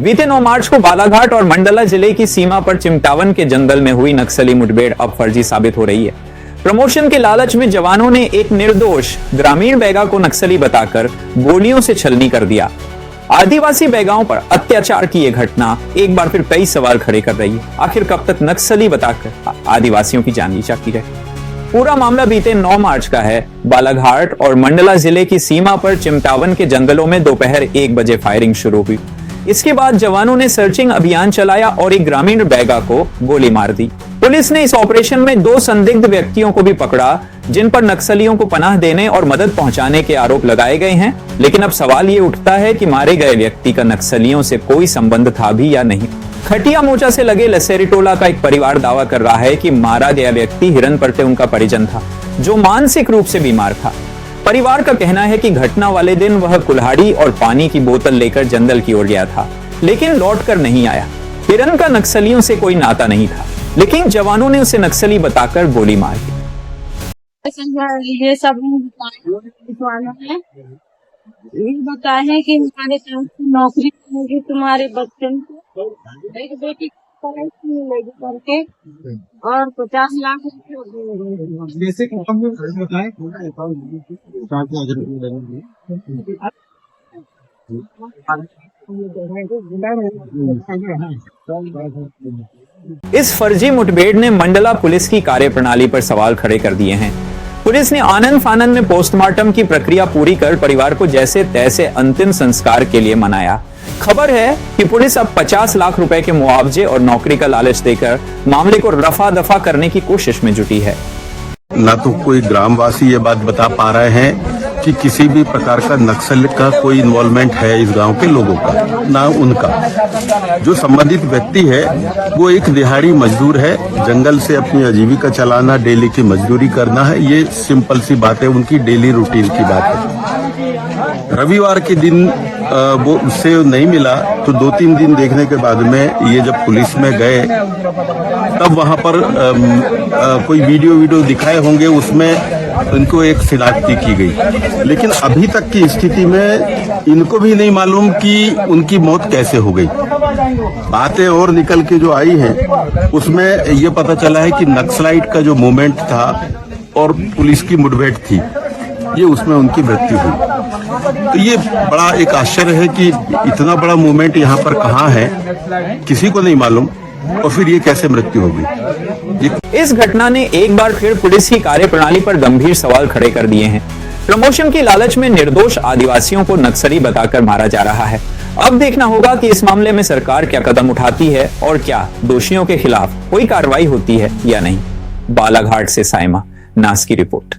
बीते 9 मार्च को बालाघाट और मंडला जिले की सीमा पर चिमटावन के जंगल में हुई नक्सली मुठभेड़ अब फर्जी साबित हो रही है। प्रमोशन के लालच में जवानों ने एक निर्दोष ग्रामीण बैगा को नक्सली बताकर गोलियों से छलनी कर दिया। आदिवासी बैगाओं पर अत्याचार की यह घटना एक बार फिर कई सवाल खड़े कर रही है। आखिर कब तक नक्सली बताकर आदिवासियों की जान नीचा की रहे? पूरा मामला बीते 9 मार्च का है। बालाघाट और मंडला जिले की सीमा पर चिमटावन के जंगलों में दोपहर 1 बजे फायरिंग शुरू हुई। इसके बाद जवानों ने सर्चिंग अभियान चलाया और एक ग्रामीण बैगा को गोली मार दी। पुलिस ने इस ऑपरेशन में 2 संदिग्ध व्यक्तियों को भी पकड़ा, जिन पर नक्सलियों को पनाह देने और मदद पहुंचाने के आरोप लगाए गए हैं। लेकिन अब सवाल ये उठता है कि मारे गए व्यक्ति का नक्सलियों से कोई संबंध था भी या नहीं। खटिया मोचा से लगे लसेरी टोला का एक परिवार दावा कर रहा है कि मारा गया व्यक्ति हिरनपट्टे उनका परिजन था, जो मानसिक रूप से बीमार था। परिवार का कहना है कि घटना वाले दिन वह कुल्हाड़ी और पानी की बोतल लेकर जंगल की ओर गया था, लेकिन लौटकर नहीं आया। हिरन का नक्सलियों से कोई नाता नहीं था, लेकिन जवानों ने उसे नक्सली बताकर गोली मार दी। ये सब बताए कि हमारे नौकरी मिलेगी, तुम्हारे बच्चे को एक बेटी मिलेगी करके और 50 लाख इस फर्जी मुठभेड़ ने मंडला पुलिस की कार्यप्रणाली पर सवाल खड़े कर दिए हैं। पुलिस ने आनंद फानंद में पोस्टमार्टम की प्रक्रिया पूरी कर परिवार को जैसे तैसे अंतिम संस्कार के लिए मनाया। खबर है कि पुलिस अब 50 लाख रुपए के मुआवजे और नौकरी का लालच देकर मामले को रफा दफा करने की कोशिश में जुटी है। ना तो कोई ग्रामवासी ये बात बता पा रहे हैं कि किसी भी प्रकार का नक्सल का कोई इन्वॉल्वमेंट है इस गांव के लोगों का, ना उनका। जो संबंधित व्यक्ति है वो एक दिहाड़ी मजदूर है, जंगल से अपनी आजीविका चलाना, डेली की मजदूरी करना है, ये सिंपल सी बात है, उनकी डेली रूटीन की बात है। रविवार के दिन वो उससे नहीं मिला तो 2-3 दिन देखने के बाद में ये जब पुलिस में गए तब वहां पर कोई वीडियो दिखाए होंगे, उसमें इनको एक शिनाख्ती की गई। लेकिन अभी तक की स्थिति में इनको भी नहीं मालूम कि उनकी मौत कैसे हो गई। बातें और निकल के जो आई हैं उसमें ये पता चला है कि नक्सलाइट का जो मूवमेंट था और पुलिस की मुठभेड़ थी, ये उसमें उनकी मृत्यु हुई। तो ये बड़ा एक आश्चर्य है कि इतना बड़ा मूवमेंट यहाँ पर कहाँ है, किसी को नहीं मालूम, और फिर ये कैसे मृत्यु होगी। इस घटना ने एक बार फिर पुलिस की कार्यप्रणाली पर गंभीर सवाल खड़े कर दिए हैं। प्रमोशन की लालच में निर्दोष आदिवासियों को नक्सली बताकर मारा जा रहा है। अब देखना होगा कि इस मामले में सरकार क्या कदम उठाती है और क्या दोषियों के खिलाफ कोई कार्रवाई होती है या नहीं। बालाघाट से साइमा नास की रिपोर्ट।